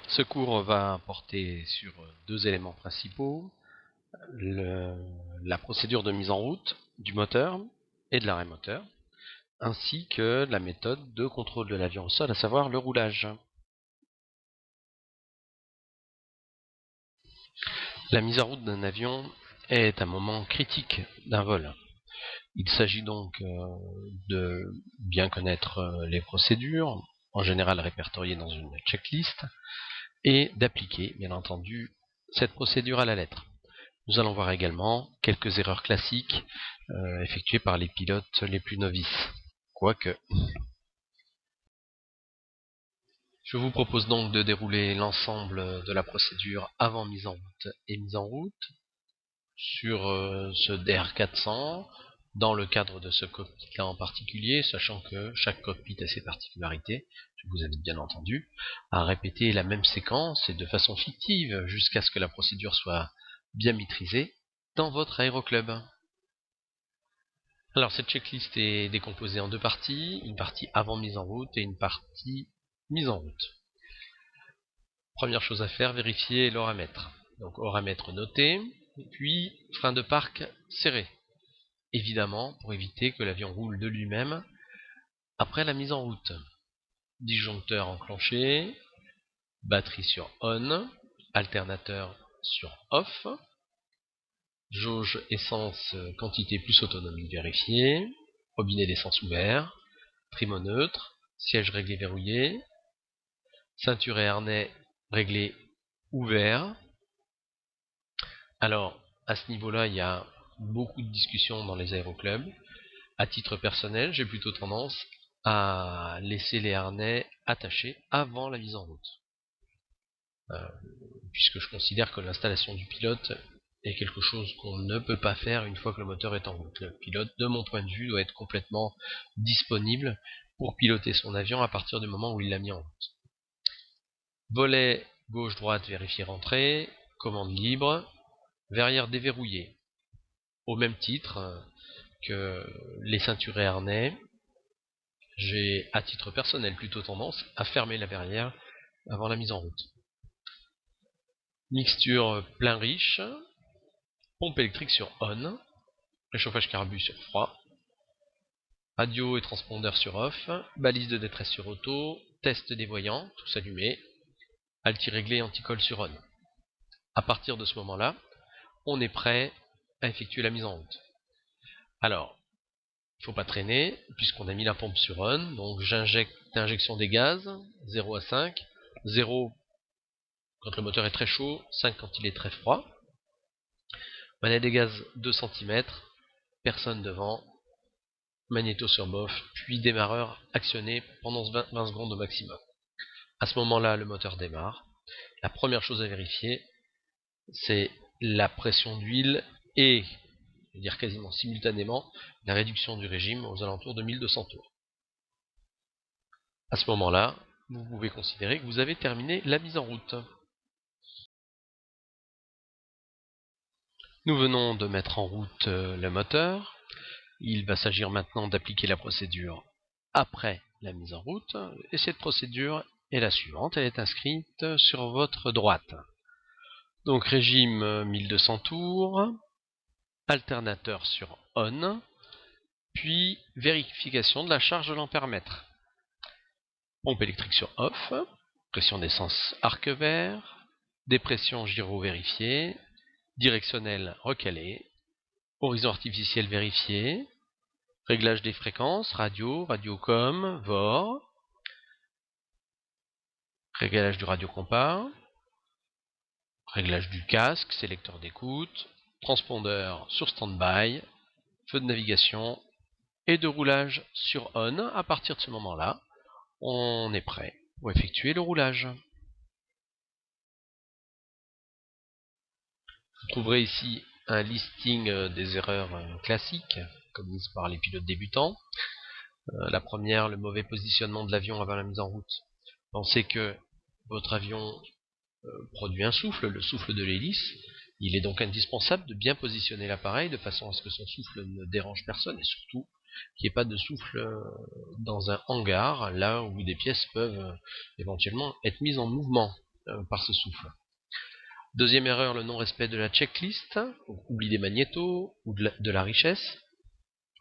Ce cours va porter sur deux éléments principaux, la procédure de mise en route du moteur et de l'arrêt moteur, ainsi que la méthode de contrôle de l'avion au sol, à savoir le roulage. La mise en route d'un avion est un moment critique d'un vol. Il s'agit donc de bien connaître les procédures, en général répertoriées dans une checklist, et d'appliquer, bien entendu, cette procédure à la lettre. Nous allons voir également quelques erreurs classiques effectuées par les pilotes les plus novices. Quoique. Je vous propose donc de dérouler l'ensemble de la procédure avant mise en route et mise en route sur ce DR400 dans le cadre de ce cockpit-là en particulier, sachant que chaque cockpit a ses particularités. Je vous invite bien entendu à répéter la même séquence et de façon fictive jusqu'à ce que la procédure soit bien maîtrisée dans votre aéroclub. Alors cette checklist est décomposée en deux parties, une partie avant mise en route et une partie mise en route. Première chose à faire, vérifier l'oramètre. Donc oramètre noté, puis frein de parc serré. Évidemment, pour éviter que l'avion roule de lui-même après la mise en route. Disjoncteur enclenché, batterie sur on, alternateur sur off, jauge essence quantité plus autonomie vérifiée, robinet d'essence ouvert, primo neutre, siège réglé verrouillé, ceinture et harnais réglés ouvert. Alors, à ce niveau-là, il y a beaucoup de discussions dans les aéroclubs. À titre personnel, j'ai plutôt tendance à laisser les harnais attachés avant la mise en route. Puisque je considère que l'installation du pilote est quelque chose qu'on ne peut pas faire une fois que le moteur est en route. Le pilote, de mon point de vue, doit être complètement disponible pour piloter son avion à partir du moment où il l'a mis en route. Volet gauche-droite vérifier rentrée, commande libre, verrière déverrouillée. Au même titre que les ceintures et harnais, j'ai à titre personnel plutôt tendance à fermer la verrière avant la mise en route. Mixture plein riche, pompe électrique sur on, réchauffage carbu sur froid, radio et transpondeur sur off, balise de détresse sur auto, test des voyants, tous allumés, anti-réglé anti-colle sur on. À partir de ce moment-là, on est prêt à effectuer la mise en route. Alors, il ne faut pas traîner, puisqu'on a mis la pompe sur on, donc j'injecte l'injection des gaz, 0 à 5, 0 quand le moteur est très chaud, 5 quand il est très froid. Manette des gaz 2 cm, personne devant, magnéto sur bof, puis démarreur actionné pendant 20 secondes au maximum. À ce moment-là, le moteur démarre. La première chose à vérifier, c'est la pression d'huile et, je veux dire quasiment simultanément, la réduction du régime aux alentours de 1200 tours. À ce moment-là, vous pouvez considérer que vous avez terminé la mise en route. Nous venons de mettre en route le moteur. Il va s'agir maintenant d'appliquer la procédure après la mise en route. Et cette procédure est la suivante. Elle est inscrite sur votre droite. Donc régime 1200 tours, alternateur sur on, puis vérification de la charge de l'ampèremètre. Pompe électrique sur off, pression d'essence arc vert, dépression gyro vérifiée, directionnel recalé, horizon artificiel vérifié, réglage des fréquences, radio, radiocom, VOR, réglage du radiocompas, réglage du casque, sélecteur d'écoute, transpondeur sur stand-by, feu de navigation et de roulage sur on. À partir de ce moment-là, on est prêt pour effectuer le roulage. Vous trouverez ici un listing des erreurs classiques commises par les pilotes débutants. La première, le mauvais positionnement de l'avion avant la mise en route. Pensez que votre avion produit un souffle, le souffle de l'hélice. Il est donc indispensable de bien positionner l'appareil de façon à ce que son souffle ne dérange personne et surtout qu'il n'y ait pas de souffle dans un hangar, là où des pièces peuvent éventuellement être mises en mouvement. par ce souffle. Deuxième erreur, le non-respect de la checklist, donc oubli des magnétos ou de la richesse.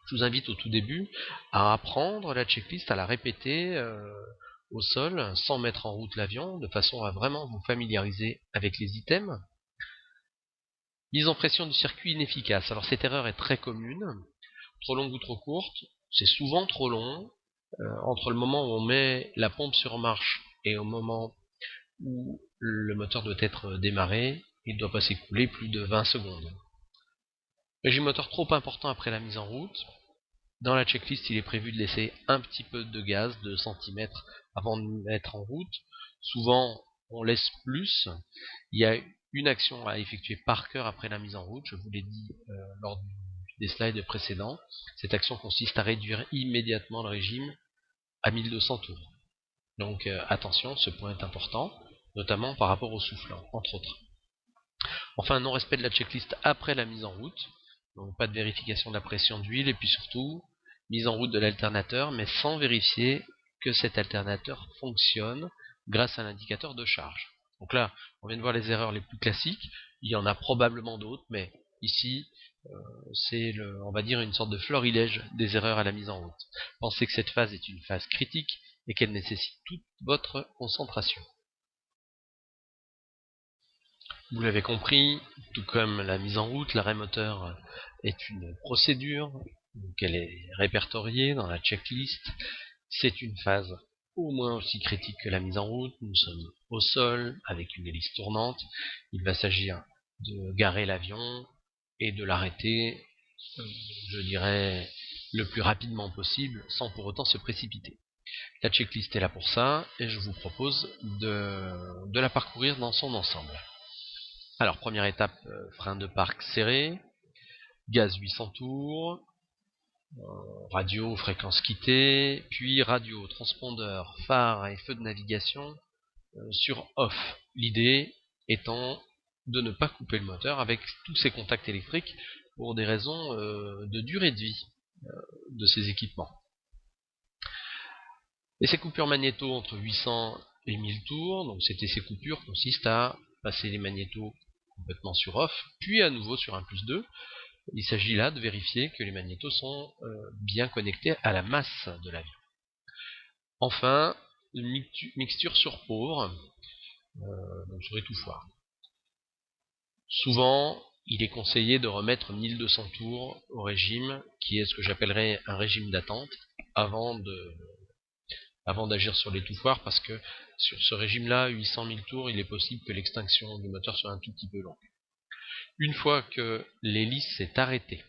Je vous invite au tout début à apprendre la checklist, à la répéter au sol sans mettre en route l'avion, de façon à vraiment vous familiariser avec les items. Mise en pression du circuit inefficace. Alors cette erreur est très commune, trop longue ou trop courte, c'est souvent trop long. Entre le moment où on met la pompe sur marche et au moment où le moteur doit être démarré, il ne doit pas s'écouler plus de 20 secondes. Régime moteur trop important après la mise en route. Dans la checklist, il est prévu de laisser un petit peu de gaz, de centimètres, avant de mettre en route. Souvent, on laisse plus. Il y a une action à effectuer par cœur après la mise en route. Je vous l'ai dit lors des slides précédents. Cette action consiste à réduire immédiatement le régime à 1200 tours. Donc attention, ce point est important, notamment par rapport au soufflant, entre autres. Enfin, non-respect de la checklist après la mise en route. Donc pas de vérification de la pression d'huile et puis surtout mise en route de l'alternateur mais sans vérifier que cet alternateur fonctionne grâce à l'indicateur de charge. Donc là, on vient de voir les erreurs les plus classiques, il y en a probablement d'autres mais ici c'est on va dire une sorte de florilège des erreurs à la mise en route. Pensez que cette phase est une phase critique et qu'elle nécessite toute votre concentration. Vous l'avez compris, tout comme la mise en route, l'arrêt moteur est une procédure, donc elle est répertoriée dans la checklist. C'est une phase au moins aussi critique que la mise en route. Nous sommes au sol avec une hélice tournante. Il va s'agir de garer l'avion et de l'arrêter, je dirais, le plus rapidement possible sans pour autant se précipiter. La checklist est là pour ça et je vous propose de la parcourir dans son ensemble. Alors, première étape, frein de parc serré, gaz 800 tours, radio, fréquence quittée, puis radio, transpondeur, phare et feu de navigation sur off. L'idée étant de ne pas couper le moteur avec tous ces contacts électriques pour des raisons de durée de vie de ces équipements. Et ces coupures magnéto entre 800 et 1000 tours, donc ces coupures consistent à passer les magnétos complètement sur off, puis à nouveau sur 1+2. Il s'agit là de vérifier que les magnétos sont bien connectés à la masse de l'avion. Enfin, une mixture sur pauvre, donc sur étouffoir. Souvent, il est conseillé de remettre 1200 tours au régime, qui est ce que j'appellerais un régime d'attente, avant d'agir sur l'étouffoir, parce que sur ce régime-là, 800 000 tours, il est possible que l'extinction du moteur soit un tout petit peu longue. Une fois que l'hélice s'est arrêtée,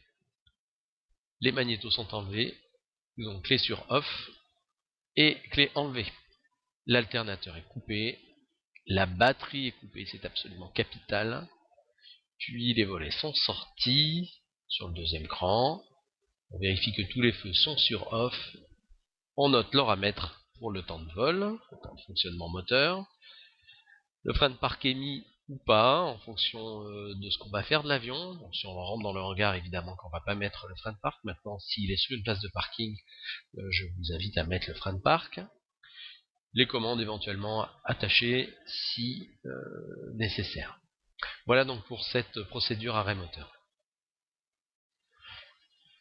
les magnétos sont enlevés, donc clé sur off et clé enlevée. L'alternateur est coupé, la batterie est coupée, c'est absolument capital. Puis les volets sont sortis sur le deuxième cran. On vérifie que tous les feux sont sur off. On note l'oramètre pour le temps de vol, le temps de fonctionnement moteur. Le frein de parc est mis ou pas, en fonction de ce qu'on va faire de l'avion. Donc, si on rentre dans le hangar, évidemment qu'on ne va pas mettre le frein de parc. Maintenant, s'il est sur une place de parking, je vous invite à mettre le frein de parc. Les commandes éventuellement attachées si nécessaire. Voilà donc pour cette procédure arrêt moteur.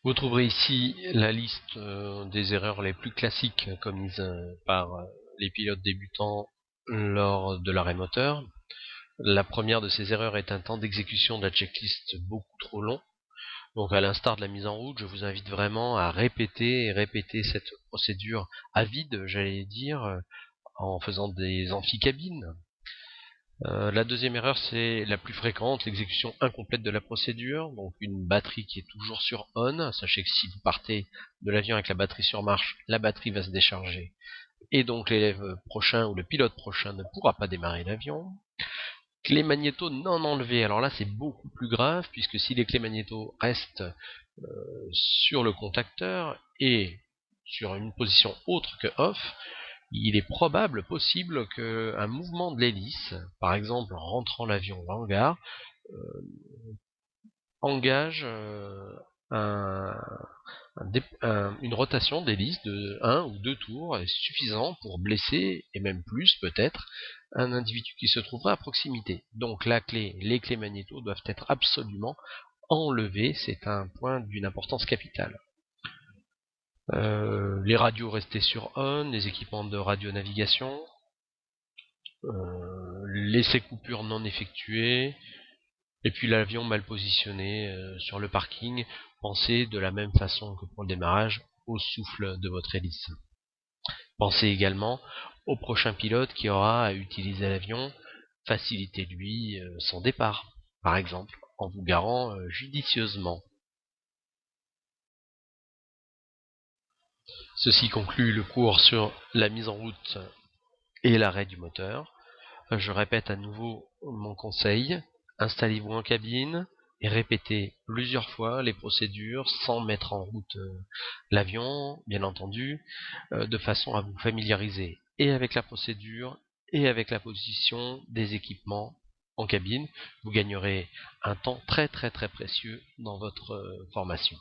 Vous trouverez ici la liste des erreurs les plus classiques commises par les pilotes débutants lors de l'arrêt moteur. La première de ces erreurs est un temps d'exécution de la checklist beaucoup trop long. Donc à l'instar de la mise en route, je vous invite vraiment à répéter cette procédure à vide, j'allais dire, en faisant des amphicabines. La deuxième erreur, c'est la plus fréquente, l'exécution incomplète de la procédure, donc une batterie qui est toujours sur on. Sachez que si vous partez de l'avion avec la batterie sur marche, la batterie va se décharger, et donc l'élève prochain ou le pilote prochain ne pourra pas démarrer l'avion. Clés magnéto non enlevées, alors là c'est beaucoup plus grave, puisque si les clés magnéto restent sur le contacteur et sur une position autre que off, il est possible qu'un mouvement de l'hélice, par exemple en rentrant l'avion en hangar, engage un une rotation d'hélice de 1 ou 2 tours est suffisant pour blesser, et même plus peut-être, un individu qui se trouverait à proximité. Donc les clés magnéto doivent être absolument enlevées, c'est un point d'une importance capitale. Les radios restées sur on, les équipements de radionavigation, laisser coupure non effectuée, et puis l'avion mal positionné sur le parking, pensez de la même façon que pour le démarrage au souffle de votre hélice. Pensez également au prochain pilote qui aura à utiliser l'avion, facilitez-lui son départ, par exemple, en vous garant judicieusement. Ceci conclut le cours sur la mise en route et l'arrêt du moteur. Je répète à nouveau mon conseil, installez-vous en cabine et répétez plusieurs fois les procédures sans mettre en route l'avion, bien entendu, de façon à vous familiariser et avec la procédure et avec la position des équipements en cabine. Vous gagnerez un temps très précieux dans votre formation.